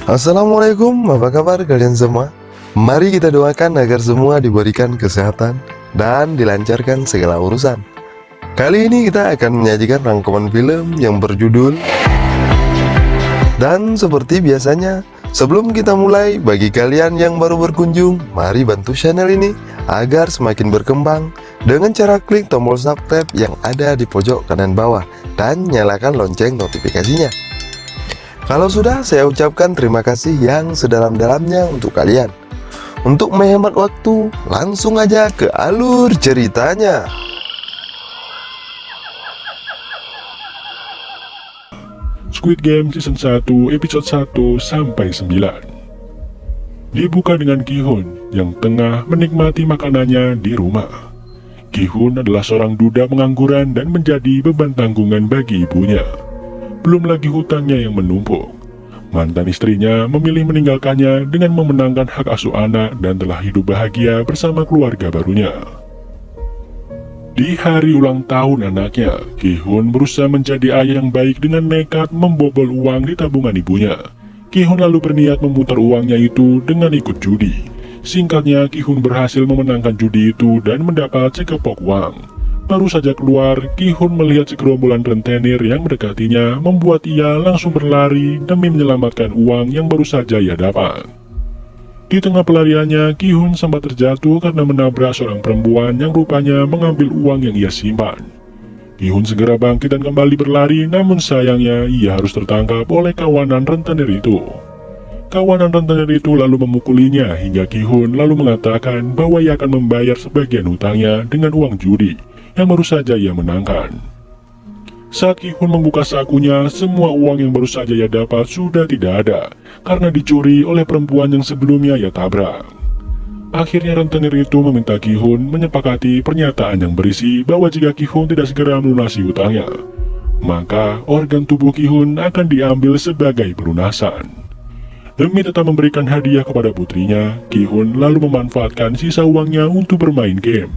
Assalamualaikum, apa kabar kalian semua? Mari kita doakan agar semua diberikan kesehatan dan dilancarkan segala urusan. Kali ini kita akan menyajikan rangkuman film yang berjudul. Dan seperti biasanya, sebelum kita mulai, bagi kalian yang baru berkunjung, mari bantu channel ini agar semakin berkembang dengan cara klik tombol subscribe yang ada di pojok kanan bawah dan nyalakan lonceng notifikasinya. Kalau sudah, saya ucapkan terima kasih yang sedalam-dalamnya untuk kalian. Untuk menghemat waktu, langsung aja ke alur ceritanya. Squid Game Season 1 Episode 1 sampai 9. Dibuka dengan Ki-hun yang tengah menikmati makanannya di rumah. Ki-hun adalah seorang duda pengangguran dan menjadi beban tanggungan bagi ibunya. Belum lagi hutangnya yang menumpuk. Mantan istrinya memilih meninggalkannya dengan memenangkan hak asuh anak dan telah hidup bahagia bersama keluarga barunya. Di hari ulang tahun anaknya, Ki-hun berusaha menjadi ayah yang baik dengan nekat membobol uang di tabungan ibunya. Ki-hun lalu berniat memutar uangnya itu dengan ikut judi. Singkatnya, Ki-hun berhasil memenangkan judi itu dan mendapat sekepok uang. Baru saja keluar, Ki-hun melihat segerombolan rentenir yang mendekatinya, membuat ia langsung berlari demi menyelamatkan uang yang baru saja ia dapat. Di tengah pelariannya, Ki-hun sempat terjatuh karena menabrak seorang perempuan yang rupanya mengambil uang yang ia simpan. Ki-hun segera bangkit dan kembali berlari, namun sayangnya ia harus tertangkap oleh kawanan rentenir itu. Kawanan rentenir itu lalu memukulinya hingga Ki-hun lalu mengatakan bahwa ia akan membayar sebagian hutangnya dengan uang judi yang baru saja ia menangkan. Saat Ki-hun membuka sakunya, semua uang yang baru saja ia dapat sudah tidak ada, karena dicuri oleh perempuan yang sebelumnya ia tabrak. Akhirnya rentenir itu meminta Ki-hun menyepakati pernyataan yang berisi bahwa jika Ki-hun tidak segera melunasi hutangnya, maka organ tubuh Ki-hun akan diambil sebagai pelunasan. Demi tetap memberikan hadiah kepada putrinya, Ki-hun lalu memanfaatkan sisa uangnya untuk bermain game.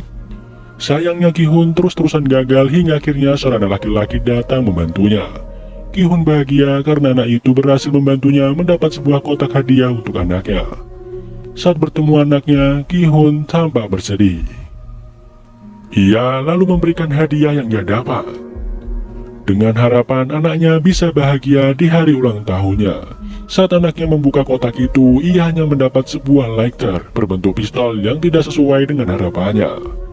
Sayangnya Ki-hun terus-terusan gagal hingga akhirnya seorang laki-laki datang membantunya. Ki-hun bahagia karena anak itu berhasil membantunya mendapat sebuah kotak hadiah untuk anaknya. Saat bertemu anaknya, Ki-hun tampak bersedih. Ia lalu memberikan hadiah yang ia dapat, dengan harapan anaknya bisa bahagia di hari ulang tahunnya. Saat anaknya membuka kotak itu, ia hanya mendapat sebuah lighter berbentuk pistol yang tidak sesuai dengan harapannya.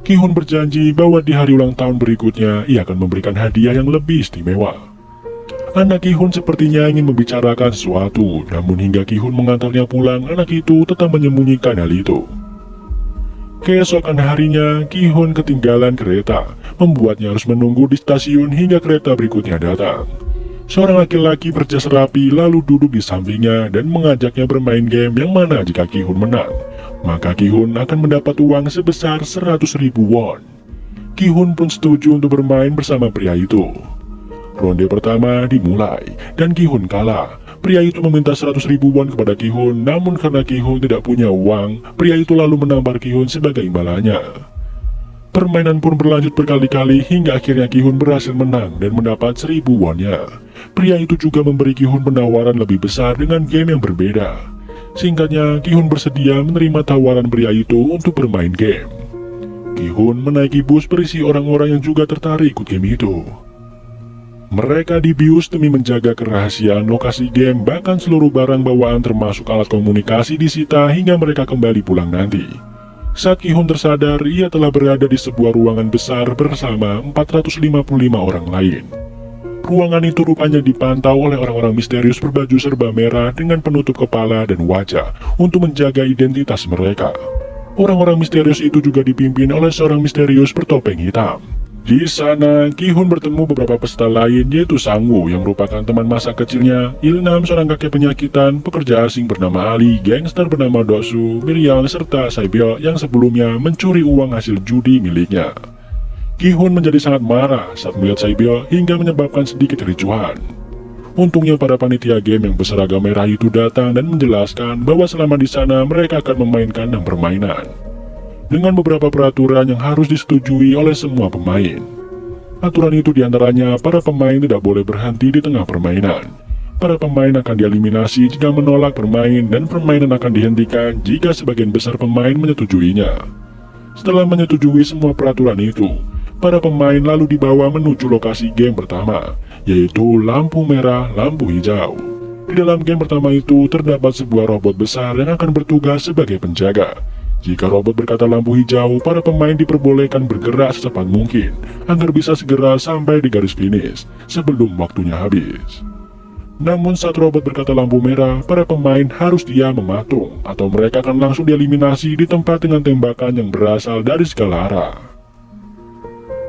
Ki-hun berjanji bahwa di hari ulang tahun berikutnya ia akan memberikan hadiah yang lebih istimewa. Anak Ki-hun sepertinya ingin membicarakan sesuatu, namun hingga Ki-hun mengantarnya pulang, anak itu tetap menyembunyikan hal itu. Keesokan harinya, Ki-hun ketinggalan kereta, membuatnya harus menunggu di stasiun hingga kereta berikutnya datang. Seorang laki-laki berjas rapi lalu duduk di sampingnya dan mengajaknya bermain game yang mana jika Ki-hun menang, maka Ki-hun akan mendapat uang sebesar 100.000 won. Ki-hun pun setuju untuk bermain bersama pria itu. Ronde pertama dimulai, dan Ki-hun kalah. Pria itu meminta 100.000 won kepada Ki-hun, namun karena Ki-hun tidak punya uang, pria itu lalu menampar Ki-hun sebagai imbalannya. Permainan pun berlanjut berkali-kali hingga akhirnya Ki-hun berhasil menang dan mendapat 1.000 wonnya. Pria itu juga memberi Ki-hun penawaran lebih besar dengan game yang berbeda. Singkatnya, Ki-hun bersedia menerima tawaran pria itu untuk bermain game. Ki-hun menaiki bus berisi orang-orang yang juga tertarik ikut game itu. Mereka dibius demi menjaga kerahasiaan lokasi game, bahkan seluruh barang bawaan termasuk alat komunikasi disita hingga mereka kembali pulang nanti. Saat Ki-hun tersadar, ia telah berada di sebuah ruangan besar bersama 455 orang lain. Ruangan itu rupanya dipantau oleh orang-orang misterius berbaju serba merah dengan penutup kepala dan wajah untuk menjaga identitas mereka. Orang-orang misterius itu juga dipimpin oleh seorang misterius bertopeng hitam. Di sana, Ki-hun bertemu beberapa peserta lain, yaitu Sang-woo yang merupakan teman masa kecilnya, Il-nam seorang kakek penyakitan, pekerja asing bernama Ali, gangster bernama Do-soo, Miriam, serta Saibyo yang sebelumnya mencuri uang hasil judi miliknya. Ki-hun menjadi sangat marah saat melihat Saibyo hingga menyebabkan sedikit kericuhan. Untungnya para panitia game yang berseragam merah itu datang dan menjelaskan bahwa selama di sana mereka akan memainkan 6 permainan, dengan beberapa peraturan yang harus disetujui oleh semua pemain. Aturan itu diantaranya para pemain tidak boleh berhenti di tengah permainan. Para pemain akan dieliminasi jika menolak bermain dan permainan akan dihentikan jika sebagian besar pemain menyetujuinya. Setelah menyetujui semua peraturan itu, para pemain lalu dibawa menuju lokasi game pertama, yaitu lampu merah, lampu hijau. Di dalam game pertama itu terdapat sebuah robot besar yang akan bertugas sebagai penjaga. Jika robot berkata lampu hijau, para pemain diperbolehkan bergerak secepat mungkin agar bisa segera sampai di garis finish sebelum waktunya habis. Namun saat robot berkata lampu merah, para pemain harus diam mematung atau mereka akan langsung dieliminasi di tempat dengan tembakan yang berasal dari segala arah.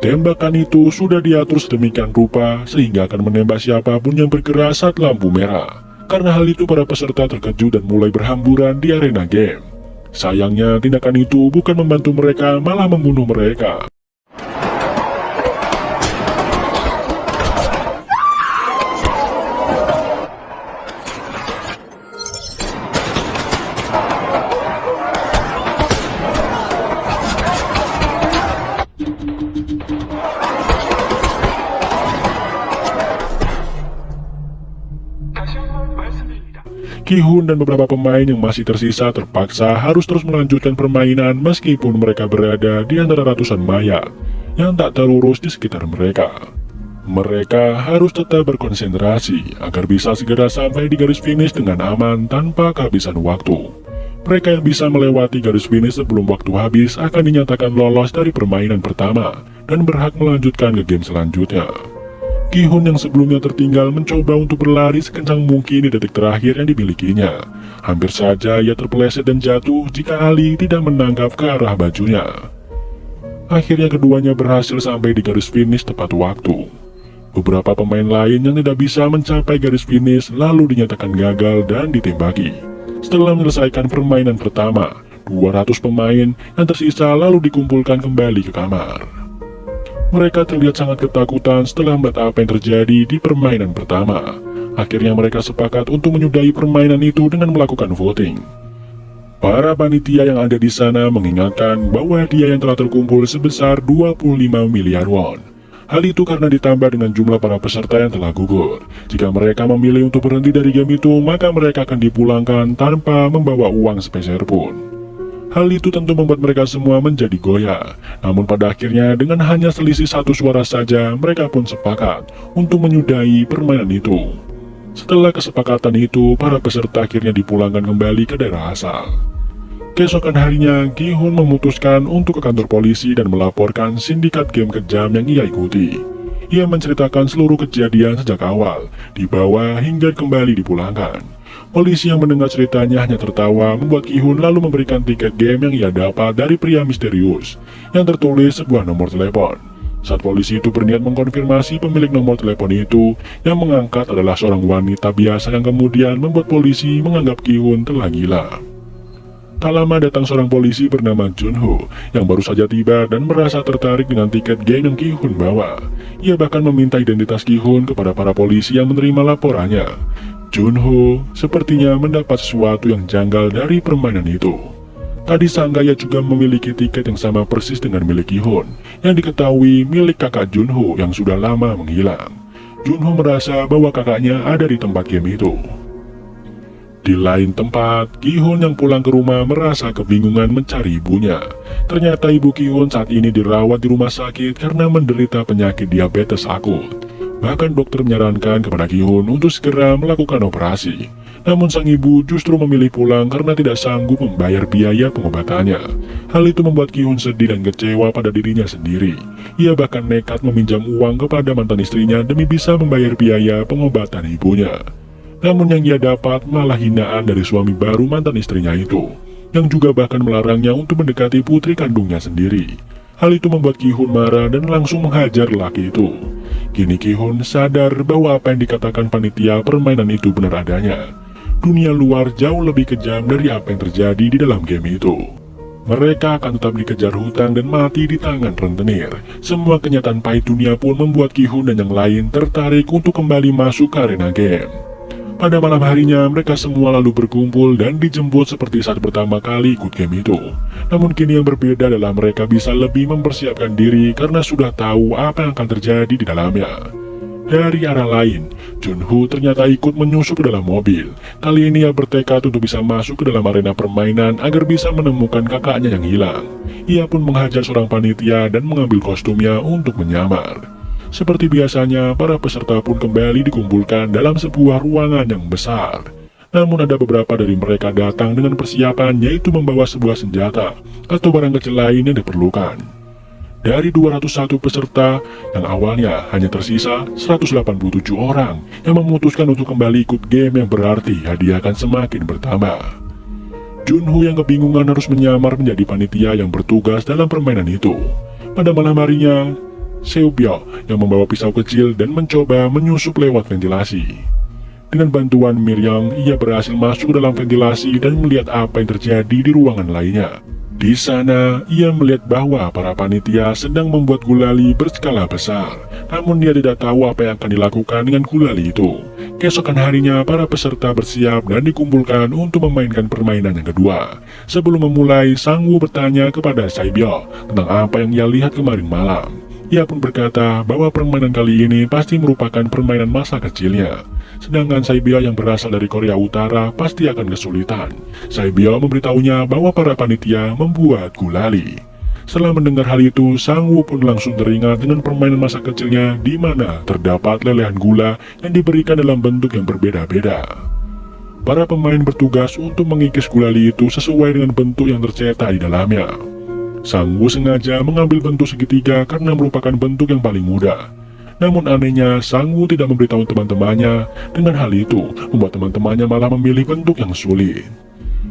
Tembakan itu sudah diatur sedemikian rupa sehingga akan menembak siapapun yang bergerak saat lampu merah. Karena hal itu para peserta terkejut dan mulai berhamburan di arena game. Sayangnya tindakan itu bukan membantu mereka, malah membunuh mereka. Ki-hun dan beberapa pemain yang masih tersisa terpaksa harus terus melanjutkan permainan meskipun mereka berada di antara ratusan mayat yang tak terurus di sekitar mereka. Mereka harus tetap berkonsentrasi agar bisa segera sampai di garis finish dengan aman tanpa kehabisan waktu. Mereka yang bisa melewati garis finish sebelum waktu habis akan dinyatakan lolos dari permainan pertama dan berhak melanjutkan ke game selanjutnya. Ki-hun yang sebelumnya tertinggal mencoba untuk berlari sekencang mungkin di detik terakhir yang dimilikinya. Hampir saja ia terpeleset dan jatuh jika Ali tidak menangkap ke arah bajunya. Akhirnya keduanya berhasil sampai di garis finish tepat waktu. Beberapa pemain lain yang tidak bisa mencapai garis finish lalu dinyatakan gagal dan ditembaki. Setelah menyelesaikan permainan pertama, 200 pemain yang tersisa lalu dikumpulkan kembali ke kamar. Mereka terlihat sangat ketakutan setelah melihat apa yang terjadi di permainan pertama. Akhirnya mereka sepakat untuk menyudahi permainan itu dengan melakukan voting. Para panitia yang ada di sana mengingatkan bahwa hadiah yang telah terkumpul sebesar 25 miliar won. Hal itu karena ditambah dengan jumlah para peserta yang telah gugur. Jika mereka memilih untuk berhenti dari game itu, maka mereka akan dipulangkan tanpa membawa uang sepeser pun. Hal itu tentu membuat mereka semua menjadi goyah. Namun pada akhirnya dengan hanya selisih 1 suara saja, mereka pun sepakat untuk menyudahi permainan itu. Setelah kesepakatan itu, para peserta akhirnya dipulangkan kembali ke daerah asal. Keesokan harinya, Ki-hun memutuskan untuk ke kantor polisi dan melaporkan sindikat game kejam yang ia ikuti. Ia menceritakan seluruh kejadian sejak awal, dibawa hingga kembali dipulangkan. Polisi yang mendengar ceritanya hanya tertawa, membuat Ki-hun lalu memberikan tiket game yang ia dapat dari pria misterius yang tertulis sebuah nomor telepon. Saat polisi itu berniat mengkonfirmasi pemilik nomor telepon itu, yang mengangkat adalah seorang wanita biasa yang kemudian membuat polisi menganggap Ki-hun telah gila. Tak lama datang seorang polisi bernama Junho yang baru saja tiba dan merasa tertarik dengan tiket game yang Ki-hun bawa. Ia bahkan meminta identitas Ki-hun kepada para polisi yang menerima laporannya. Junho sepertinya mendapat sesuatu yang janggal dari permainan itu. Tadi disangka ia juga memiliki tiket yang sama persis dengan milik Ki-hun, yang diketahui milik kakak Junho yang sudah lama menghilang. Junho merasa bahwa kakaknya ada di tempat game itu. Di lain tempat, Ki-hun yang pulang ke rumah merasa kebingungan mencari ibunya. Ternyata ibu Ki-hun saat ini dirawat di rumah sakit karena menderita penyakit diabetes akut. Bahkan dokter menyarankan kepada Ki-hun untuk segera melakukan operasi. Namun sang ibu justru memilih pulang karena tidak sanggup membayar biaya pengobatannya. Hal itu membuat Ki-hun sedih dan kecewa pada dirinya sendiri. Ia bahkan nekat meminjam uang kepada mantan istrinya demi bisa membayar biaya pengobatan ibunya. Namun yang ia dapat malah hinaan dari suami baru mantan istrinya itu, yang juga bahkan melarangnya untuk mendekati putri kandungnya sendiri. Hal itu membuat Ki-hun marah dan langsung menghajar laki itu. Kini Ki-hun sadar bahwa apa yang dikatakan panitia permainan itu benar adanya. Dunia luar jauh lebih kejam dari apa yang terjadi di dalam game itu. Mereka akan tetap dikejar hutang dan mati di tangan rentenir. Semua kenyataan pahit dunia pun membuat Ki-hun dan yang lain tertarik untuk kembali masuk ke arena game. Pada malam harinya, mereka semua lalu berkumpul dan dijemput seperti saat pertama kali ikut game itu. Namun kini yang berbeda adalah mereka bisa lebih mempersiapkan diri karena sudah tahu apa yang akan terjadi di dalamnya. Dari arah lain, Junho ternyata ikut menyusup ke dalam mobil. Kali ini ia bertekad untuk bisa masuk ke dalam arena permainan agar bisa menemukan kakaknya yang hilang. Ia pun menghajar seorang panitia dan mengambil kostumnya untuk menyamar. Seperti biasanya, para peserta pun kembali dikumpulkan dalam sebuah ruangan yang besar. Namun ada beberapa dari mereka datang dengan persiapan, yaitu membawa sebuah senjata atau barang kecil lain yang diperlukan. Dari 201 peserta yang awalnya hanya tersisa 187 orang yang memutuskan untuk kembali ikut game yang berarti hadiah akan semakin bertambah. Junho yang kebingungan harus menyamar menjadi panitia yang bertugas dalam permainan itu. Pada malam harinya, Seubyo yang membawa pisau kecil dan mencoba menyusup lewat ventilasi. Dengan bantuan Miryang, ia berhasil masuk ke dalam ventilasi dan melihat apa yang terjadi di ruangan lainnya. Di sana, ia melihat bahwa para panitia sedang membuat gulali berskala besar. Namun dia tidak tahu apa yang akan dilakukan dengan gulali itu. Keesokan harinya, para peserta bersiap dan dikumpulkan untuk memainkan permainan yang kedua. Sebelum memulai, Sang Woo bertanya kepada Saibyo tentang apa yang ia lihat kemarin malam. Ia pun berkata bahwa permainan kali ini pasti merupakan permainan masa kecilnya. Sedangkan Saibyo yang berasal dari Korea Utara pasti akan kesulitan. Saibyo memberitahunya bahwa para panitia membuat gulali. Setelah mendengar hal itu, Sang Woo pun langsung teringat dengan permainan masa kecilnya di mana terdapat lelehan gula yang diberikan dalam bentuk yang berbeda-beda. Para pemain bertugas untuk mengikis gulali itu sesuai dengan bentuk yang tercetak di dalamnya. Sang Woo sengaja mengambil bentuk segitiga karena merupakan bentuk yang paling mudah. Namun anehnya, Sang Woo tidak memberitahu teman-temannya. Dengan hal itu, membuat teman-temannya malah memilih bentuk yang sulit.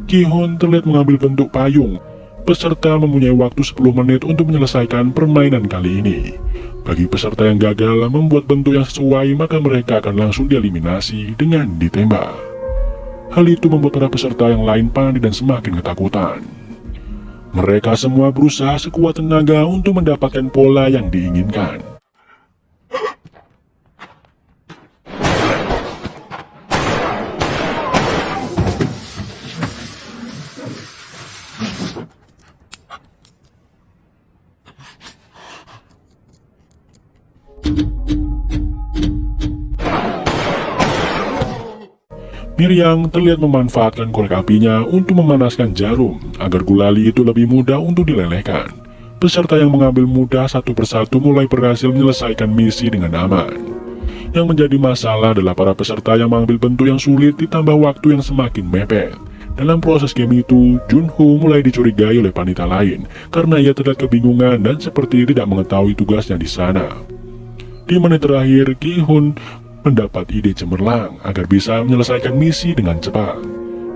Ki-hun terlihat mengambil bentuk payung. Peserta mempunyai waktu 10 menit untuk menyelesaikan permainan kali ini. Bagi peserta yang gagal membuat bentuk yang sesuai, maka mereka akan langsung dieliminasi dengan ditembak. Hal itu membuat para peserta yang lain panik dan semakin ketakutan. Mereka semua berusaha sekuat tenaga untuk mendapatkan pola yang diinginkan. Miryang terlihat memanfaatkan korek apinya untuk memanaskan jarum agar gulali itu lebih mudah untuk dilelehkan. Peserta yang mengambil mudah satu persatu mulai berhasil menyelesaikan misi dengan aman. Yang menjadi masalah adalah para peserta yang mengambil bentuk yang sulit ditambah waktu yang semakin mepet. Dalam proses game itu, Junho mulai dicurigai oleh panitia lain karena ia terlihat kebingungan dan seperti tidak mengetahui tugasnya di sana. Di menit terakhir, Ki-hun mendapat ide cemerlang agar bisa menyelesaikan misi dengan cepat.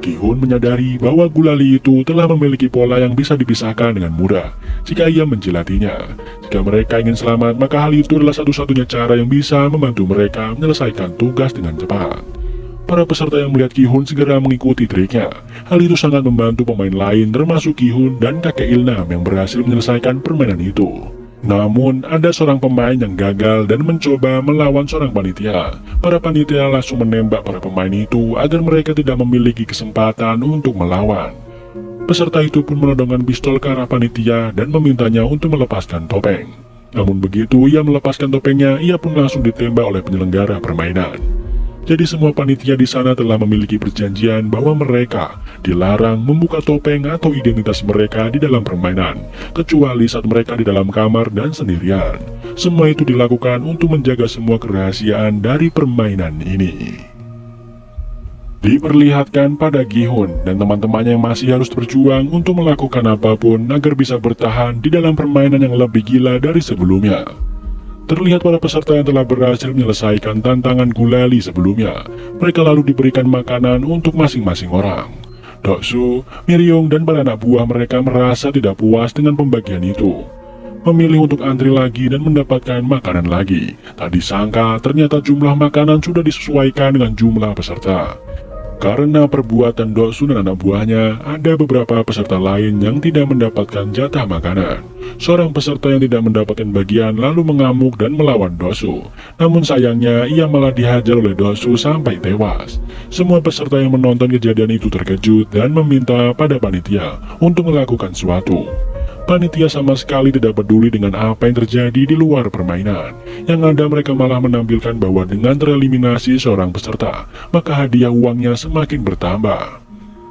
Ki-hun menyadari bahwa gulali itu telah memiliki pola yang bisa dipisahkan dengan mudah jika ia menjilatinya. Jika mereka ingin selamat, maka hal itu adalah satu-satunya cara yang bisa membantu mereka menyelesaikan tugas dengan cepat. Para peserta yang melihat Ki-hun segera mengikuti triknya. Hal itu sangat membantu pemain lain termasuk Ki-hun dan kakek Ilnam yang berhasil menyelesaikan permainan itu. Namun, ada seorang pemain yang gagal dan mencoba melawan seorang panitia. Para panitia langsung menembak para pemain itu agar mereka tidak memiliki kesempatan untuk melawan. Peserta itu pun menodongkan pistol ke arah panitia dan memintanya untuk melepaskan topeng. Namun begitu ia melepaskan topengnya, ia pun langsung ditembak oleh penyelenggara permainan. Jadi semua panitia di sana telah memiliki perjanjian bahwa mereka dilarang membuka topeng atau identitas mereka di dalam permainan, kecuali saat mereka di dalam kamar dan sendirian. Semua itu dilakukan untuk menjaga semua kerahasiaan dari permainan ini. Diperlihatkan pada Gi-hun dan teman-temannya yang masih harus berjuang untuk melakukan apapun agar bisa bertahan di dalam permainan yang lebih gila dari sebelumnya. Terlihat para peserta yang telah berhasil menyelesaikan tantangan gulali sebelumnya. Mereka lalu diberikan makanan untuk masing-masing orang. Doksu, Miryong, dan para anak buah mereka merasa tidak puas dengan pembagian itu. Memilih untuk antri lagi dan mendapatkan makanan lagi. Tak disangka ternyata jumlah makanan sudah disesuaikan dengan jumlah peserta. Karena perbuatan Doksu dan anak buahnya, ada beberapa peserta lain yang tidak mendapatkan jatah makanan. Seorang peserta yang tidak mendapatkan bagian lalu mengamuk dan melawan Doksu. Namun sayangnya, ia malah dihajar oleh Doksu sampai tewas. Semua peserta yang menonton kejadian itu terkejut dan meminta pada panitia untuk melakukan sesuatu. Panitia sama sekali tidak peduli dengan apa yang terjadi di luar permainan. Yang ada mereka malah menampilkan bahwa dengan tereliminasi seorang peserta, maka hadiah uangnya semakin bertambah.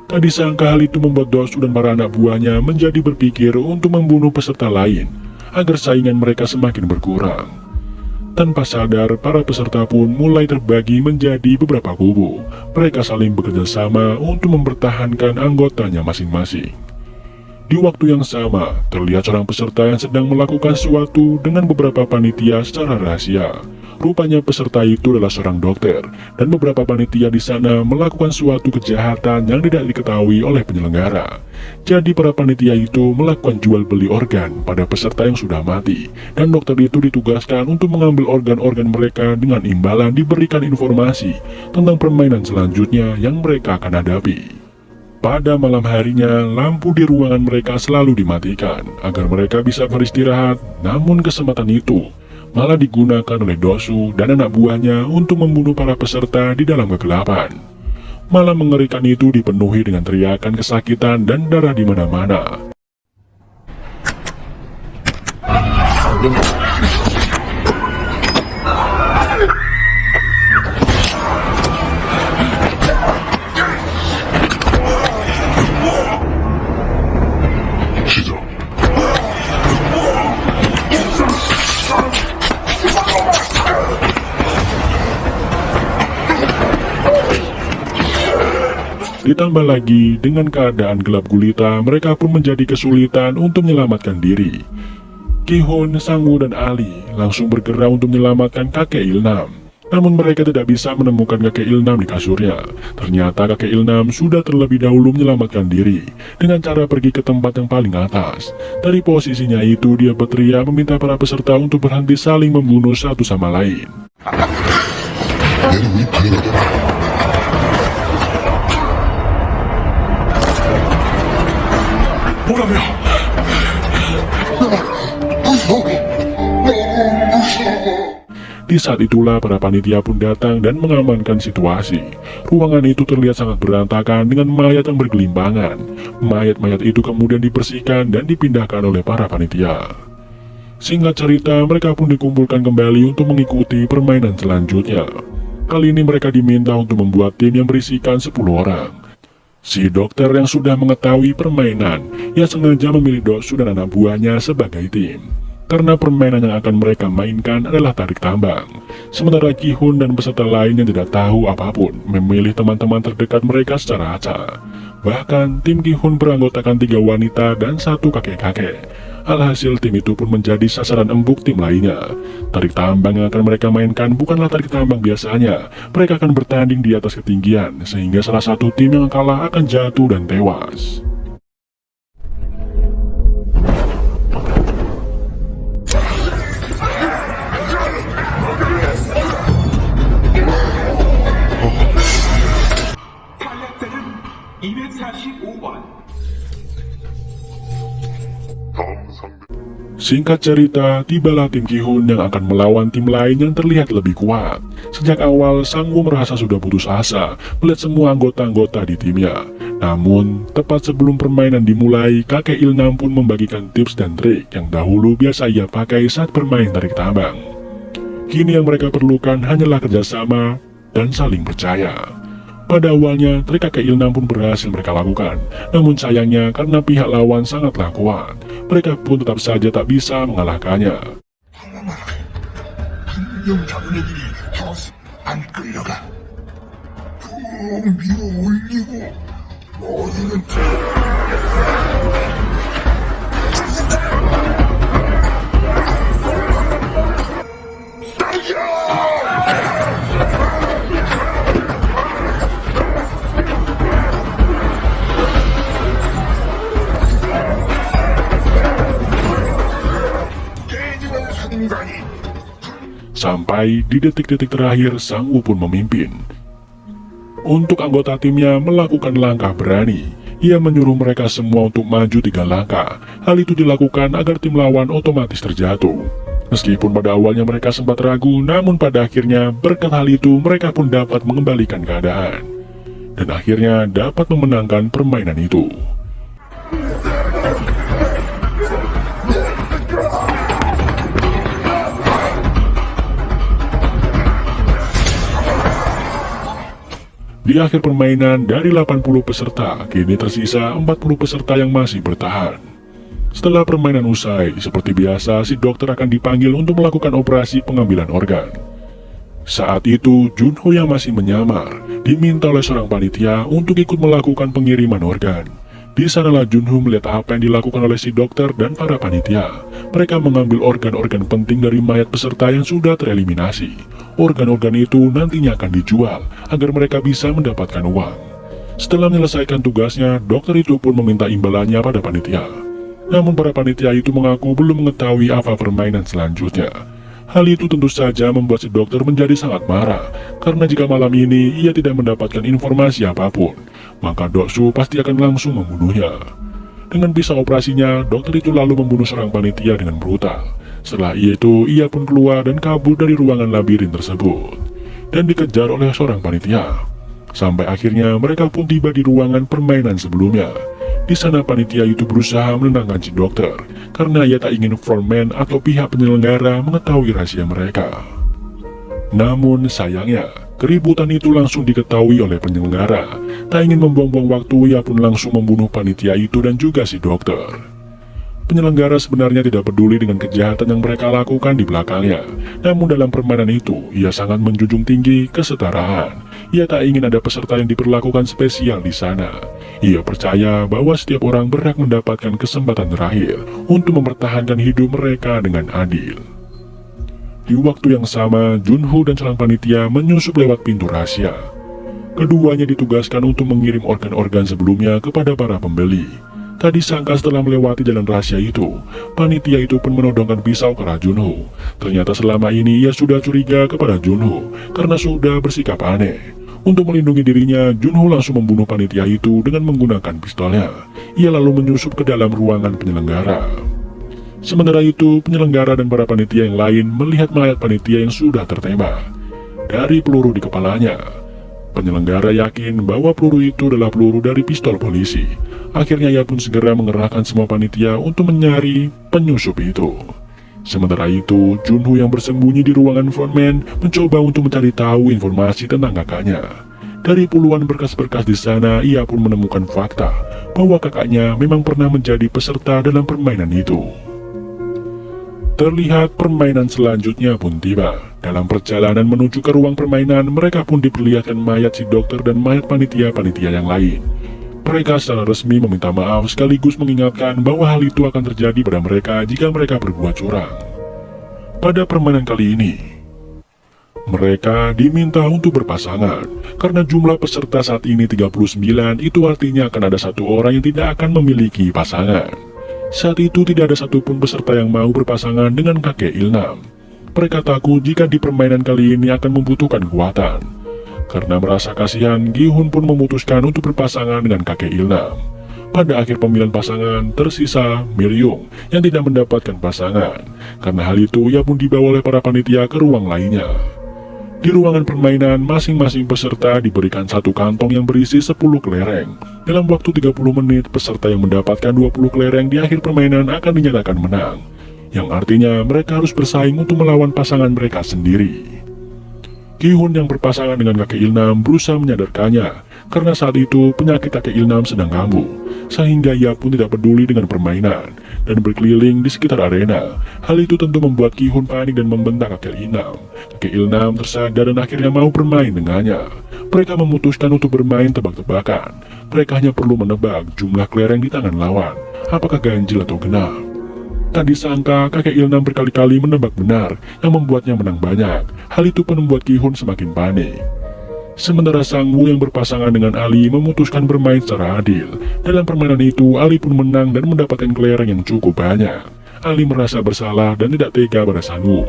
Tak disangka hal itu membuat Dosu dan para anak buahnya menjadi berpikir untuk membunuh peserta lain, agar saingan mereka semakin berkurang. Tanpa sadar, para peserta pun mulai terbagi menjadi beberapa kubu. Mereka saling bekerja sama untuk mempertahankan anggotanya masing-masing. Di waktu yang sama, terlihat seorang peserta yang sedang melakukan sesuatu dengan beberapa panitia secara rahasia. Rupanya peserta itu adalah seorang dokter, dan beberapa panitia di sana melakukan suatu kejahatan yang tidak diketahui oleh penyelenggara. Jadi para panitia itu melakukan jual beli organ pada peserta yang sudah mati, dan dokter itu ditugaskan untuk mengambil organ-organ mereka dengan imbalan diberikan informasi tentang permainan selanjutnya yang mereka akan hadapi. Pada malam harinya, lampu di ruangan mereka selalu dimatikan agar mereka bisa beristirahat. Namun kesempatan itu malah digunakan oleh Dosu dan anak buahnya untuk membunuh para peserta di dalam kegelapan. Malam mengerikan itu dipenuhi dengan teriakan kesakitan dan darah di mana-mana. Ditambah lagi, dengan keadaan gelap gulita, mereka pun menjadi kesulitan untuk menyelamatkan diri. Ki-hun, Sang-woo, dan Ali langsung bergerak untuk menyelamatkan kakek Ilnam. Namun mereka tidak bisa menemukan kakek Ilnam di kasurnya. Ternyata kakek Ilnam sudah terlebih dahulu menyelamatkan diri dengan cara pergi ke tempat yang paling atas. Dari posisinya itu, dia berteriak meminta para peserta untuk berhenti saling membunuh satu sama lain. Di saat itulah para panitia pun datang dan mengamankan situasi. Ruangan itu terlihat sangat berantakan dengan mayat yang bergelimpangan. Mayat-mayat itu kemudian dibersihkan dan dipindahkan oleh para panitia. Singkat cerita, mereka pun dikumpulkan kembali untuk mengikuti permainan selanjutnya. Kali ini mereka diminta untuk membuat tim yang berisikan 10 orang. Si dokter yang sudah mengetahui permainan, ia sengaja memilih Dosu dan anak buahnya sebagai tim. Karena permainan yang akan mereka mainkan adalah tarik tambang. Sementara Ki-hun dan peserta lain yang tidak tahu apapun memilih teman-teman terdekat mereka secara acak. Bahkan tim Ki-hun beranggotakan 3 wanita dan 1 kakek-kakek. Alhasil tim itu pun menjadi sasaran empuk tim lainnya. Tarik tambang yang akan mereka mainkan bukanlah tarik tambang biasanya. Mereka akan bertanding di atas ketinggian, sehingga salah satu tim yang kalah akan jatuh dan tewas. Singkat cerita, tibalah tim Ki-hun yang akan melawan tim lain yang terlihat lebih kuat. Sejak awal, Sang-woo merasa sudah putus asa melihat semua anggota-anggota di timnya. Namun, tepat sebelum permainan dimulai, kakek Ilnam pun membagikan tips dan trik yang dahulu biasa ia pakai saat bermain tarik tambang. Kini yang mereka perlukan hanyalah kerjasama dan saling percaya. Pada awalnya, trik kakek Ilnam pun berhasil mereka lakukan. Namun sayangnya, karena pihak lawan sangatlah kuat, mereka pun tetap saja tak bisa mengalahkannya. Sampai di detik-detik terakhir, Sang-woo pun memimpin. Untuk anggota timnya melakukan langkah berani. Ia menyuruh mereka semua untuk maju 3 langkah. Hal itu dilakukan agar tim lawan otomatis terjatuh. Meskipun pada awalnya mereka sempat ragu, namun pada akhirnya berkat hal itu mereka pun dapat mengembalikan keadaan. Dan akhirnya dapat memenangkan permainan itu. Di akhir permainan, dari 80 peserta, kini tersisa 40 peserta yang masih bertahan. Setelah permainan usai, seperti biasa, si dokter akan dipanggil untuk melakukan operasi pengambilan organ. Saat itu, Junho yang masih menyamar, diminta oleh seorang panitia untuk ikut melakukan pengiriman organ. Di sanalah Junho melihat apa yang dilakukan oleh si dokter dan para panitia. Mereka mengambil organ-organ penting dari mayat peserta yang sudah tereliminasi. Organ-organ itu nantinya akan dijual agar mereka bisa mendapatkan uang. Setelah menyelesaikan tugasnya, dokter itu pun meminta imbalannya pada panitia. Namun para panitia itu mengaku belum mengetahui apa permainan selanjutnya. Hal itu tentu saja membuat si dokter menjadi sangat marah, karena jika malam ini ia tidak mendapatkan informasi apapun, maka Doksu pasti akan langsung membunuhnya. Dengan pisau operasinya, dokter itu lalu membunuh seorang panitia dengan brutal. Setelah itu, ia pun keluar dan kabur dari ruangan labirin tersebut, dan dikejar oleh seorang panitia. Sampai akhirnya mereka pun tiba di ruangan permainan sebelumnya. Di sana panitia itu berusaha menenangkan si dokter, karena ia tak ingin frontman atau pihak penyelenggara mengetahui rahasia mereka. Namun sayangnya, keributan itu langsung diketahui oleh penyelenggara. Tak ingin membuang-buang waktu, ia pun langsung membunuh panitia itu dan juga si dokter. Penyelenggara sebenarnya tidak peduli dengan kejahatan yang mereka lakukan di belakangnya. Namun dalam permainan itu, ia sangat menjunjung tinggi kesetaraan. Ia tak ingin ada peserta yang diperlakukan spesial di sana. Ia percaya bahwa setiap orang berhak mendapatkan kesempatan terakhir untuk mempertahankan hidup mereka dengan adil. Di waktu yang sama, Junho dan seorang panitia menyusup lewat pintu rahasia. Keduanya ditugaskan untuk mengirim organ-organ sebelumnya kepada para pembeli. Tak disangka setelah melewati jalan rahasia itu, panitia itu pun menodongkan pisau ke arah Junho. Ternyata selama ini ia sudah curiga kepada Junho karena sudah bersikap aneh. Untuk melindungi dirinya, Junho langsung membunuh panitia itu dengan menggunakan pistolnya. Ia lalu menyusup ke dalam ruangan penyelenggara. Sementara itu, penyelenggara dan para panitia yang lain melihat mayat panitia yang sudah tertembak dari peluru di kepalanya. Penyelenggara yakin bahwa peluru itu adalah peluru dari pistol polisi. Akhirnya ia pun segera mengerahkan semua panitia untuk mencari penyusup itu. Sementara itu, Junho yang bersembunyi di ruangan frontman mencoba untuk mencari tahu informasi tentang kakaknya. Dari puluhan berkas-berkas di sana, ia pun menemukan fakta bahwa kakaknya memang pernah menjadi peserta dalam permainan itu. Terlihat permainan selanjutnya pun tiba. Dalam perjalanan menuju ke ruang permainan, mereka pun diperlihatkan mayat si dokter dan mayat panitia-panitia yang lain. Mereka secara resmi meminta maaf sekaligus mengingatkan bahwa hal itu akan terjadi pada mereka jika mereka berbuat curang. Pada permainan kali ini, mereka diminta untuk berpasangan. Karena jumlah peserta saat ini 39, itu artinya akan ada satu orang yang tidak akan memiliki pasangan. Saat itu tidak ada satupun peserta yang mau berpasangan dengan kakek Ilnam. Mereka takut jika di permainan kali ini akan membutuhkan kekuatan. Karena merasa kasihan, Gi-hun pun memutuskan untuk berpasangan dengan kakek Ilnam. Pada akhir pemilihan pasangan, tersisa Miryung yang tidak mendapatkan pasangan. Karena hal itu, ia pun dibawa oleh para panitia ke ruang lainnya. Di ruangan permainan, masing-masing peserta diberikan satu kantong yang berisi 10 kelereng. Dalam waktu 30 menit, peserta yang mendapatkan 20 kelereng di akhir permainan akan dinyatakan menang. Yang artinya mereka harus bersaing untuk melawan pasangan mereka sendiri. Gi-hun yang berpasangan dengan kakek Ilnam berusaha menyadarkannya, karena saat itu penyakit kakek Ilnam sedang kambuh, sehingga ia pun tidak peduli dengan permainan, dan berkeliling di sekitar arena. Hal itu tentu membuat Gi-hun panik dan membentak kakek Ilnam. Kakek Ilnam tersadar dan akhirnya mau bermain dengannya. Mereka memutuskan untuk bermain tebak-tebakan. Mereka hanya perlu menebak jumlah kelereng di tangan lawan, apakah ganjil atau genap. Tak disangka kakek Ilnam berkali-kali menebak benar, yang membuatnya menang banyak. Hal itu pun membuat Gi-hun semakin panik. Sementara Sang Woo yang berpasangan dengan Ali memutuskan bermain secara adil. Dalam permainan itu, Ali pun menang dan mendapatkan kelereng yang cukup banyak. Ali merasa bersalah dan tidak tega pada Sang Woo.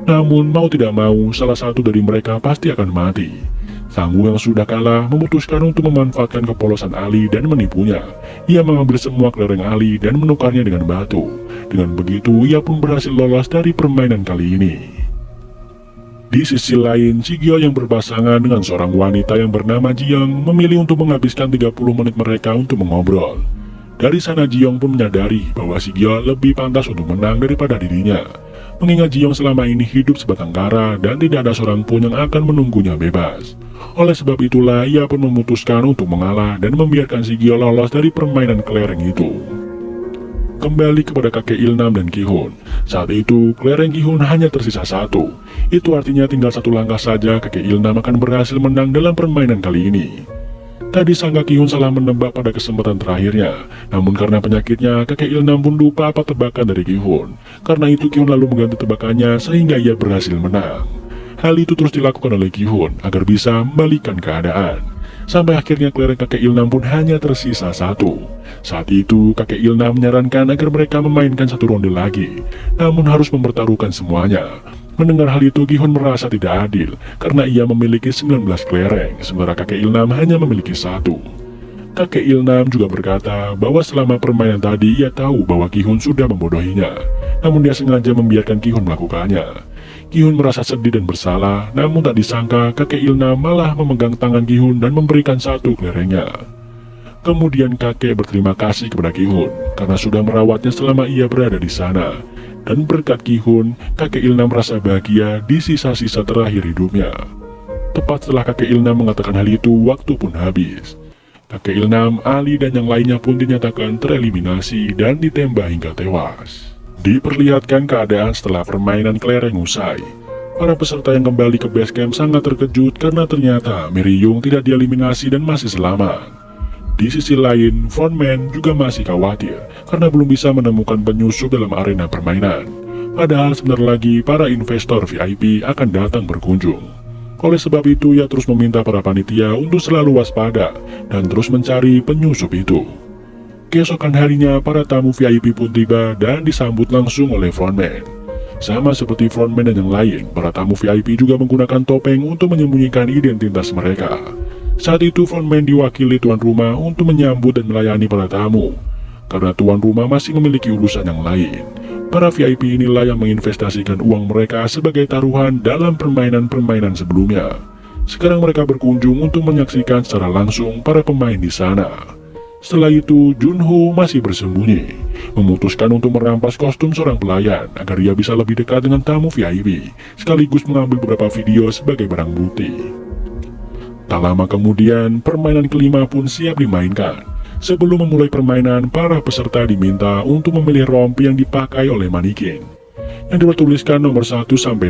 Namun mau tidak mau, salah satu dari mereka pasti akan mati. Sang Woo yang sudah kalah memutuskan untuk memanfaatkan kepolosan Ali dan menipunya. Ia mengambil semua kelereng Ali dan menukarnya dengan batu. Dengan begitu, ia pun berhasil lolos dari permainan kali ini. Di sisi lain, Shigyo yang berpasangan dengan seorang wanita yang bernama Jiyoung memilih untuk menghabiskan 30 menit mereka untuk mengobrol. Dari sana Jiyoung pun menyadari bahwa Shigyo lebih pantas untuk menang daripada dirinya. mengingat Jiong selama ini hidup sebatang kara dan tidak ada seorang pun yang akan menunggunya bebas. Oleh sebab itulah ia pun memutuskan untuk mengalah dan membiarkan si Gio lolos dari permainan kelereng itu. Kembali kepada kakek Ilnam dan Ki-hun. Saat itu, kelereng Ki-hun hanya tersisa satu. Itu artinya tinggal satu langkah saja kakek Ilnam akan berhasil menang dalam permainan kali ini. Tadi sangka Ki-hun salah menebak pada kesempatan terakhirnya. Namun karena penyakitnya, kakek Ilnam pun lupa apa tebakan dari Ki-hun. Karena itu Ki-hun lalu mengganti tebakannya sehingga ia berhasil menang. Hal itu terus dilakukan oleh Ki-hun agar bisa membalikan keadaan. Sampai akhirnya kelereng kakek Ilnam pun hanya tersisa satu. Saat itu kakek Ilnam menyarankan agar mereka memainkan satu ronde lagi, namun harus mempertaruhkan semuanya. Mendengar hal itu Ki-hun merasa tidak adil, karena ia memiliki 19 kelereng, sementara kakek Ilnam hanya memiliki satu. Kakek Ilnam juga berkata bahwa selama permainan tadi ia tahu bahwa Ki-hun sudah membodohinya, namun dia sengaja membiarkan Ki-hun melakukannya. Ki-hun merasa sedih dan bersalah, namun tak disangka kakek Ilnam malah memegang tangan Ki-hun dan memberikan satu kelerengnya. Kemudian kakek berterima kasih kepada Ki-hun karena sudah merawatnya selama ia berada di sana. Dan berkat Ki-hun, kakek Ilnam merasa bahagia di sisa-sisa terakhir hidupnya. Tepat setelah kakek Ilnam mengatakan hal itu, waktu pun habis. Kakek Ilnam, Ali, dan yang lainnya pun dinyatakan tereliminasi dan ditembak hingga tewas. Diperlihatkan keadaan setelah permainan kelereng usai. Para peserta yang kembali ke base camp sangat terkejut karena ternyata Miryung tidak dieliminasi dan masih selamat. Di sisi lain, frontman juga masih khawatir karena belum bisa menemukan penyusup dalam arena permainan. Padahal sebentar lagi para investor VIP akan datang berkunjung. Oleh sebab itu ia terus meminta para panitia untuk selalu waspada dan terus mencari penyusup itu. Keesokan harinya, para tamu VIP pun tiba dan disambut langsung oleh frontman. Sama seperti frontman dan yang lain, para tamu VIP juga menggunakan topeng untuk menyembunyikan identitas mereka. Saat itu frontman diwakili tuan rumah untuk menyambut dan melayani para tamu. Karena tuan rumah masih memiliki urusan yang lain, para VIP inilah yang menginvestasikan uang mereka sebagai taruhan dalam permainan-permainan sebelumnya. Sekarang mereka berkunjung untuk menyaksikan secara langsung para pemain di sana. Setelah itu, Junho masih bersembunyi, memutuskan untuk merampas kostum seorang pelayan agar ia bisa lebih dekat dengan tamu VIP, sekaligus mengambil beberapa video sebagai barang bukti. Tak lama kemudian, permainan kelima pun siap dimainkan. Sebelum memulai permainan, para peserta diminta untuk memilih rompi yang dipakai oleh manikin, yang bertuliskan nomor 1-16.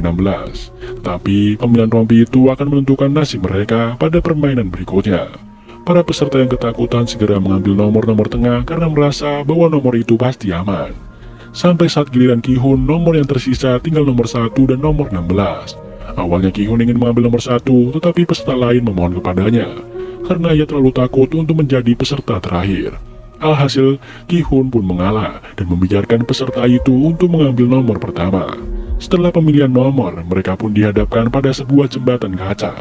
Tapi, pemilihan rompi itu akan menentukan nasib mereka pada permainan berikutnya. Para peserta yang ketakutan segera mengambil nomor-nomor tengah karena merasa bahwa nomor itu pasti aman. Sampai saat giliran Ki-hun, nomor yang tersisa tinggal nomor 1 dan nomor 16. Awalnya Ki-hun ingin mengambil nomor 1, tetapi peserta lain memohon kepadanya, karena ia terlalu takut untuk menjadi peserta terakhir. Alhasil, Ki-hun pun mengalah dan membiarkan peserta itu untuk mengambil nomor pertama. Setelah pemilihan nomor, mereka pun dihadapkan pada sebuah jembatan kaca.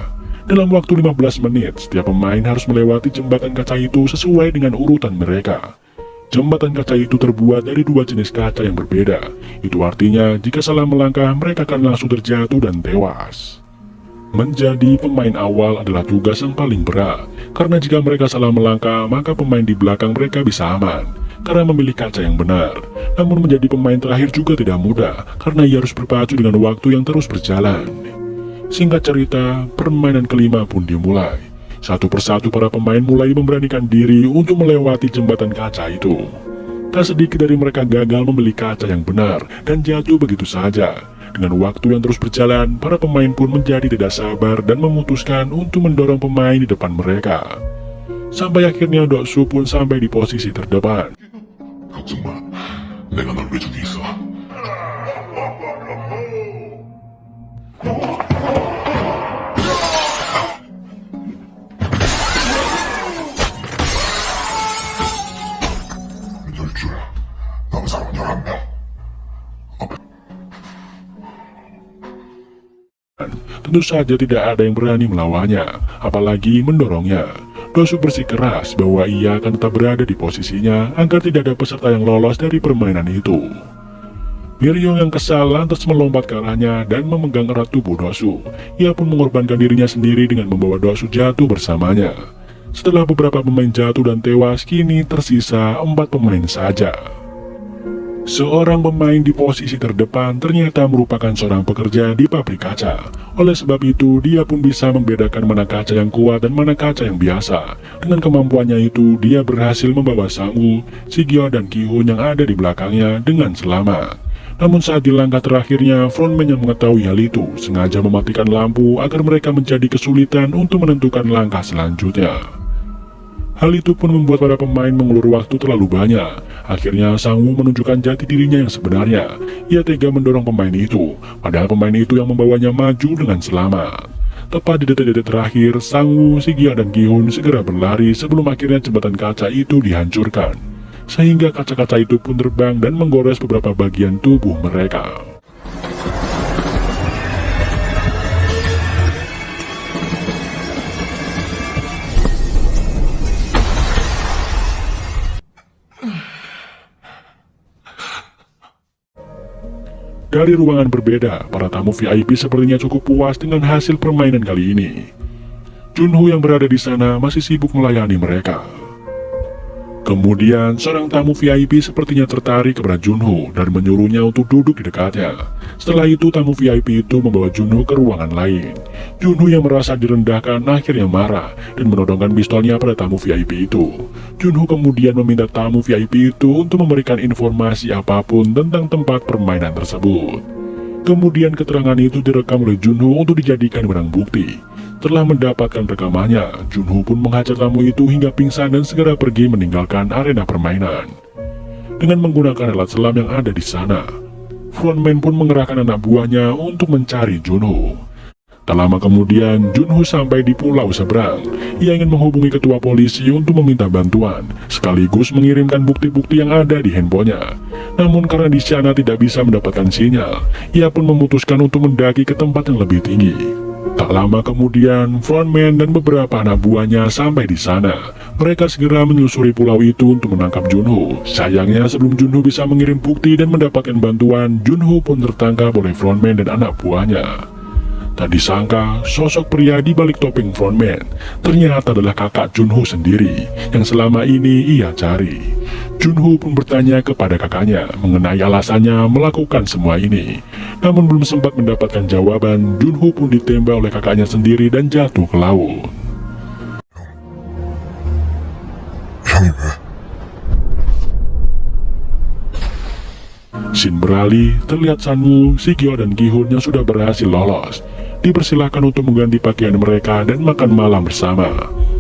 Dalam waktu 15 menit, setiap pemain harus melewati jembatan kaca itu sesuai dengan urutan mereka. Jembatan kaca itu terbuat dari dua jenis kaca yang berbeda. Itu artinya, jika salah melangkah, mereka akan langsung terjatuh dan tewas. Menjadi pemain awal adalah tugas yang paling berat, karena jika mereka salah melangkah, maka pemain di belakang mereka bisa aman, karena memilih kaca yang benar. Namun menjadi pemain terakhir juga tidak mudah, karena ia harus berpacu dengan waktu yang terus berjalan. Singkat cerita, permainan kelima pun dimulai. Satu persatu para pemain mulai memberanikan diri untuk melewati jembatan kaca itu. Tak sedikit dari mereka gagal membeli kaca yang benar dan jatuh begitu saja. Dengan waktu yang terus berjalan, para pemain pun menjadi tidak sabar dan memutuskan untuk mendorong pemain di depan mereka. Sampai akhirnya Doksu pun sampai di posisi terdepan. 걱정 마. 내가 널 위해 있어. 믿을 줄 남은 사람 11명. Tentu saja tidak ada yang berani melawannya, apalagi mendorongnya. Doksu bersikeras bahwa ia akan tetap berada di posisinya agar tidak ada peserta yang lolos dari permainan itu. Miryung yang kesal lantas melompat ke arahnya dan memegang erat tubuh Doksu. Ia pun mengorbankan dirinya sendiri dengan membawa Doksu jatuh bersamanya. Setelah beberapa pemain jatuh dan tewas, kini tersisa 4 pemain saja. Seorang pemain di posisi terdepan ternyata merupakan seorang pekerja di pabrik kaca. Oleh sebab itu, dia pun bisa membedakan mana kaca yang kuat dan mana kaca yang biasa. Dengan kemampuannya itu, dia berhasil membawa Sang-woo, Si-gyo, dan Ki-hoon yang ada di belakangnya dengan selamat. Namun saat di langkah terakhirnya, frontman yang mengetahui hal itu sengaja mematikan lampu agar mereka menjadi kesulitan untuk menentukan langkah selanjutnya. Hal itu pun membuat para pemain mengulur waktu terlalu banyak. Akhirnya Sang-woo menunjukkan jati dirinya yang sebenarnya. Ia tega mendorong pemain itu, padahal pemain itu yang membawanya maju dengan selamat. Tepat di detik-detik terakhir, Sang-woo, Si-gyo, dan Ki-hoon segera berlari sebelum akhirnya jembatan kaca itu dihancurkan. Sehingga kaca-kaca itu pun terbang dan menggores beberapa bagian tubuh mereka. Dari ruangan berbeda, para tamu VIP sepertinya cukup puas dengan hasil permainan kali ini. Junho yang berada di sana masih sibuk melayani mereka. Kemudian, seorang tamu VIP sepertinya tertarik kepada Junho dan menyuruhnya untuk duduk di dekatnya. Setelah itu, tamu VIP itu membawa Junho ke ruangan lain. Junho yang merasa direndahkan akhirnya marah dan menodongkan pistolnya pada tamu VIP itu. Junho kemudian meminta tamu VIP itu untuk memberikan informasi apapun tentang tempat permainan tersebut. Kemudian keterangan itu direkam oleh Junho untuk dijadikan barang bukti. Setelah mendapatkan rekamannya, Junho pun menghajar tamu itu hingga pingsan dan segera pergi meninggalkan arena permainan. Dengan menggunakan alat selam yang ada di sana, frontman pun mengerahkan anak buahnya untuk mencari Junho. Tak lama kemudian, Junho sampai di pulau seberang. Ia ingin menghubungi ketua polisi untuk meminta bantuan, sekaligus mengirimkan bukti-bukti yang ada di handphonenya. Namun karena di sana tidak bisa mendapatkan sinyal, ia pun memutuskan untuk mendaki ke tempat yang lebih tinggi. Tak lama kemudian, frontman dan beberapa anak buahnya sampai di sana. Mereka segera menyusuri pulau itu untuk menangkap Junho. Sayangnya sebelum Junho bisa mengirim bukti dan mendapatkan bantuan, Junho pun tertangkap oleh frontman dan anak buahnya. Tak disangka, sosok pria di balik topeng frontman ternyata adalah kakak Junho sendiri yang selama ini ia cari. Junho pun bertanya kepada kakaknya mengenai alasannya melakukan semua ini. Namun belum sempat mendapatkan jawaban, Junho pun ditembak oleh kakaknya sendiri dan jatuh ke laut. 형이 왜? Scene beralih, terlihat Sang-woo, Si-gyo, dan Ki-hoon yang sudah berhasil lolos. Dipersilakan untuk mengganti pakaian mereka dan makan malam bersama.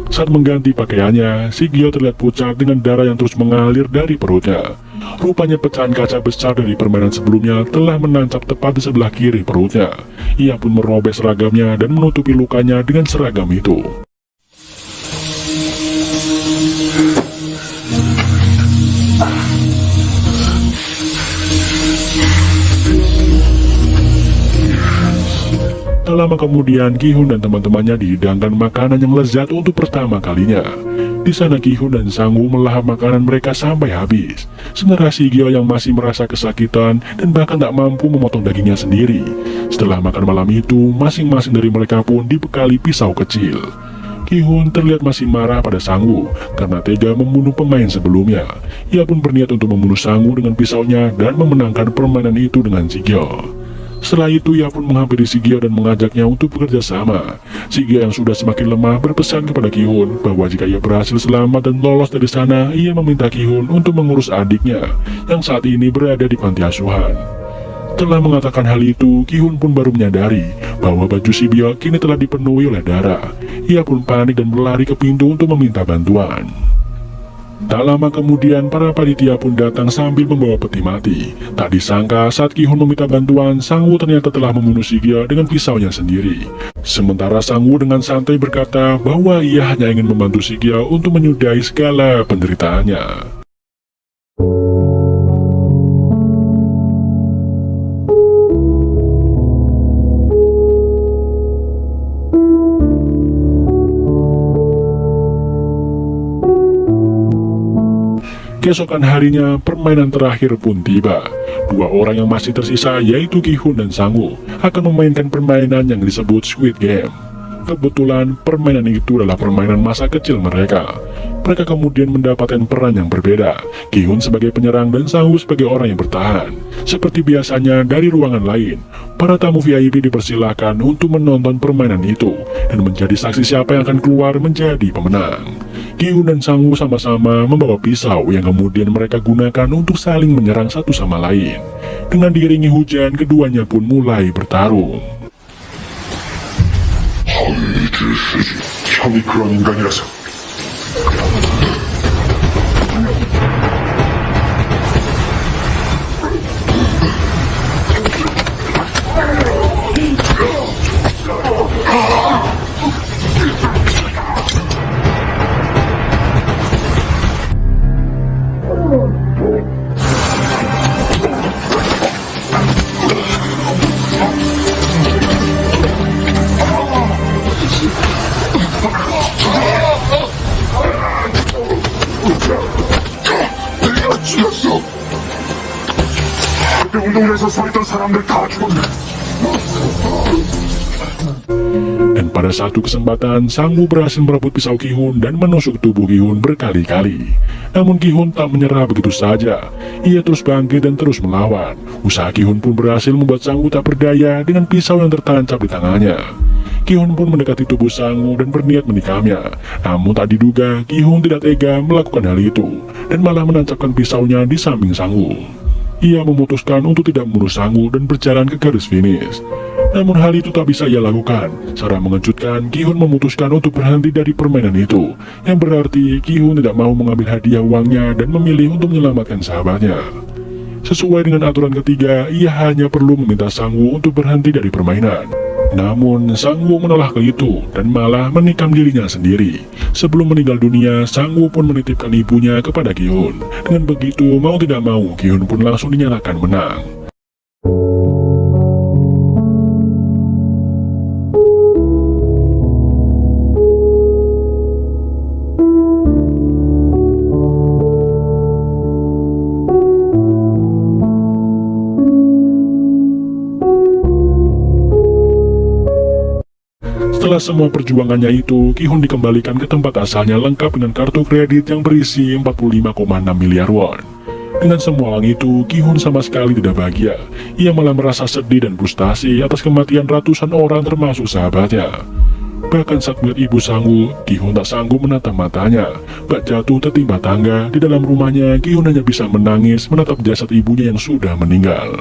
Saat mengganti pakaiannya, Si-gyo terlihat pucat dengan darah yang terus mengalir dari perutnya. Rupanya pecahan kaca besar dari permainan sebelumnya telah menancap tepat di sebelah kiri perutnya. Ia pun merobek seragamnya dan menutupi lukanya dengan seragam itu. Tak lama kemudian, Ki-hoon dan teman-temannya dihidangkan makanan yang lezat untuk pertama kalinya. Di sana Ki-hoon dan Sang-woo melahap makanan mereka sampai habis. Sementara Si-gyo yang masih merasa kesakitan dan bahkan tak mampu memotong dagingnya sendiri. Setelah makan malam itu, masing-masing dari mereka pun dibekali pisau kecil. Ki-hoon terlihat masih marah pada Sang-woo karena tega membunuh pemain sebelumnya. Ia pun berniat untuk membunuh Sang-woo dengan pisaunya dan memenangkan permainan itu dengan Si-gyo. Setelah itu ia pun menghampiri Si-gyo dan mengajaknya untuk bekerja sama. Si-gyo yang sudah semakin lemah berpesan kepada Ki-hoon bahwa jika ia berhasil selamat dan lolos dari sana, ia meminta Ki-hoon untuk mengurus adiknya yang saat ini berada di panti asuhan. Setelah mengatakan hal itu, Ki-hoon pun baru menyadari bahwa baju Si-gyo kini telah dipenuhi oleh darah. Ia pun panik dan berlari ke pintu untuk meminta bantuan. Tak lama kemudian, para panitia pun datang sambil membawa peti mati. Tak disangka saat Ki-hoon meminta bantuan, Sang-woo ternyata telah membunuh Si-gyo dengan pisaunya sendiri. Sementara Sang-woo dengan santai berkata bahwa ia hanya ingin membantu Si-gyo untuk menyudahi segala penderitaannya. Keesokan harinya, permainan terakhir pun tiba. Dua orang yang masih tersisa, yaitu Ki-hoon dan Sang-woo, akan memainkan permainan yang disebut Squid Game. Kebetulan permainan itu adalah permainan masa kecil mereka. Mereka kemudian mendapatkan peran yang berbeda. Ki-hun sebagai penyerang dan Sang-woo sebagai orang yang bertahan. Seperti biasanya dari ruangan lain, para tamu VIP dipersilakan untuk menonton permainan itu dan menjadi saksi siapa yang akan keluar menjadi pemenang. Ki-hun dan Sang-woo sama-sama membawa pisau yang kemudian mereka gunakan untuk saling menyerang satu sama lain. Dengan diiringi hujan, keduanya pun mulai bertarung. 一直失去 형이 그런 인간이라서 내가 죽였어. 그때 운동장에서 서 있던 사람들 다 죽었네. Dan pada satu kesempatan, Sang-woo berhasil merebut pisau Ki-hun dan menusuk tubuh Ki-hun berkali-kali. Namun Ki-hun tak menyerah begitu saja. Ia terus bangkit dan terus melawan. Usaha Ki-hun pun berhasil membuat Sang-woo tak berdaya dengan pisau yang tertancap di tangannya. Ki-hun pun mendekati tubuh Sang-woo dan berniat menikamnya. Namun tak diduga, Ki-hun tidak tega melakukan hal itu dan malah menancapkan pisaunya di samping Sang-woo. Ia memutuskan untuk tidak membunuh Sang-woo dan berjalan ke garis finish. Namun hal itu tak bisa ia lakukan. Secara mengejutkan, Ki-hun memutuskan untuk berhenti dari permainan itu, yang berarti Ki-hun tidak mau mengambil hadiah uangnya dan memilih untuk menyelamatkan sahabatnya. Sesuai dengan aturan ketiga, ia hanya perlu meminta Sang-woo untuk berhenti dari permainan. Namun, Sang-woo menolak itu dan malah menikam dirinya sendiri. Sebelum meninggal dunia, Sang-woo pun menitipkan ibunya kepada Ki-hun. Dengan begitu, mau tidak mau, Ki-hun pun langsung dinyatakan menang. Setelah semua perjuangannya itu, Ki-hun dikembalikan ke tempat asalnya lengkap dengan kartu kredit yang berisi 45,6 miliar won. Dengan semua uang itu, Ki-hun sama sekali tidak bahagia. Ia malah merasa sedih dan frustasi atas kematian ratusan orang termasuk sahabatnya. Bahkan saat melihat ibu Sang-woo, Ki-hun tak sanggup menatap matanya. Bak jatuh tertimpa tangga. Di dalam rumahnya, Ki-hun hanya bisa menangis menatap jasad ibunya yang sudah meninggal.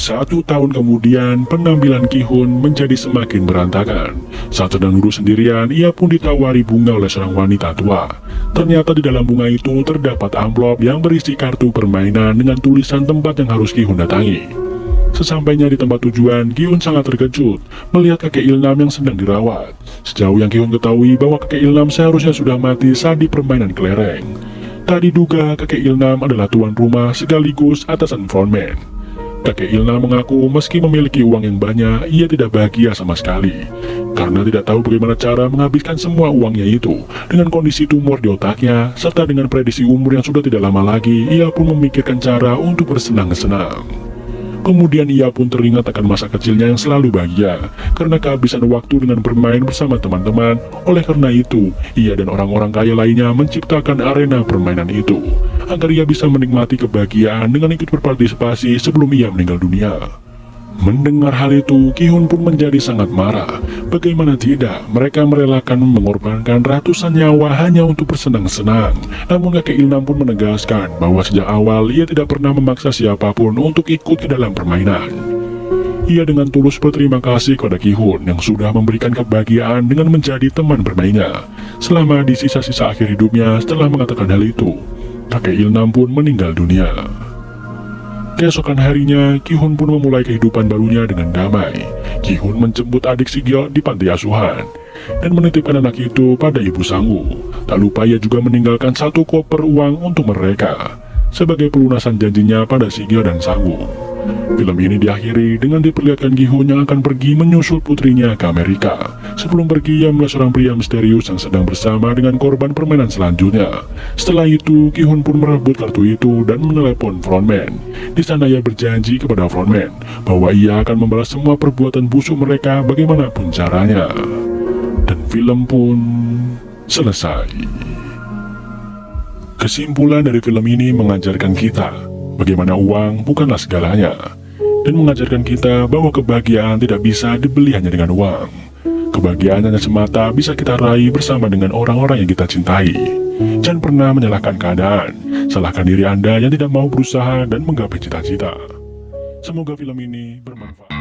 Satu tahun kemudian, penampilan Ki-hun menjadi semakin berantakan. Saat sedang duduk sendirian, ia pun ditawari bunga oleh seorang wanita tua. Ternyata di dalam bunga itu terdapat amplop yang berisi kartu permainan dengan tulisan tempat yang harus Ki-hun datangi. Sesampainya di tempat tujuan, Ki-hun sangat terkejut melihat kakek Ilnam yang sedang dirawat. Sejauh yang Ki-hun ketahui bahwa kakek Ilnam seharusnya sudah mati saat di permainan kelereng. Tak diduga kakek Ilnam adalah tuan rumah sekaligus atasan frontman. Kakek Ilnam mengaku meski memiliki uang yang banyak, ia tidak bahagia sama sekali. Karena tidak tahu bagaimana cara menghabiskan semua uangnya itu. Dengan kondisi tumor di otaknya, serta dengan prediksi umur yang sudah tidak lama lagi, ia pun memikirkan cara untuk bersenang-senang. Kemudian ia pun teringat akan masa kecilnya yang selalu bahagia, karena kehabisan waktu dengan bermain bersama teman-teman. Oleh karena itu, ia dan orang-orang kaya lainnya menciptakan arena permainan itu, agar ia bisa menikmati kebahagiaan dengan ikut berpartisipasi sebelum ia meninggal dunia. Mendengar hal itu, Ki-hun pun menjadi sangat marah. Bagaimana tidak, mereka merelakan mengorbankan ratusan nyawa hanya untuk bersenang-senang. Namun kakek Ilnam pun menegaskan bahwa sejak awal ia tidak pernah memaksa siapapun untuk ikut ke dalam permainan. Ia dengan tulus berterima kasih kepada Ki-hun yang sudah memberikan kebahagiaan dengan menjadi teman bermainnya. Selama di sisa-sisa akhir hidupnya, setelah mengatakan hal itu, kakek Ilnam pun meninggal dunia. Keesokan harinya, Ki-hun pun memulai kehidupan barunya dengan damai. Ki-hun menjemput adik Sigyeok di panti asuhan dan menitipkan anak itu pada ibu Sang-woo. Tak lupa ia juga meninggalkan satu koper uang untuk mereka sebagai pelunasan janjinya pada Sigyeok dan Sang-woo. Film ini diakhiri dengan diperlihatkan Gi-hun yang akan pergi menyusul putrinya ke Amerika. Sebelum pergi, ia melihat seorang pria misterius yang sedang bersama dengan korban permainan selanjutnya. Setelah itu, Gi-hun pun merebut kartu itu dan menelepon frontman. Di sana ia berjanji kepada frontman bahwa ia akan membalas semua perbuatan busuk mereka bagaimanapun caranya. Dan film pun selesai. Kesimpulan dari film ini mengajarkan kita bagaimana uang bukanlah segalanya, dan mengajarkan kita bahwa kebahagiaan tidak bisa dibeli hanya dengan uang. Kebahagiaan hanya semata bisa kita raih bersama dengan orang-orang yang kita cintai. Jangan pernah menyalahkan keadaan, salahkan diri Anda yang tidak mau berusaha dan menggapai cita-cita. Semoga film ini bermanfaat.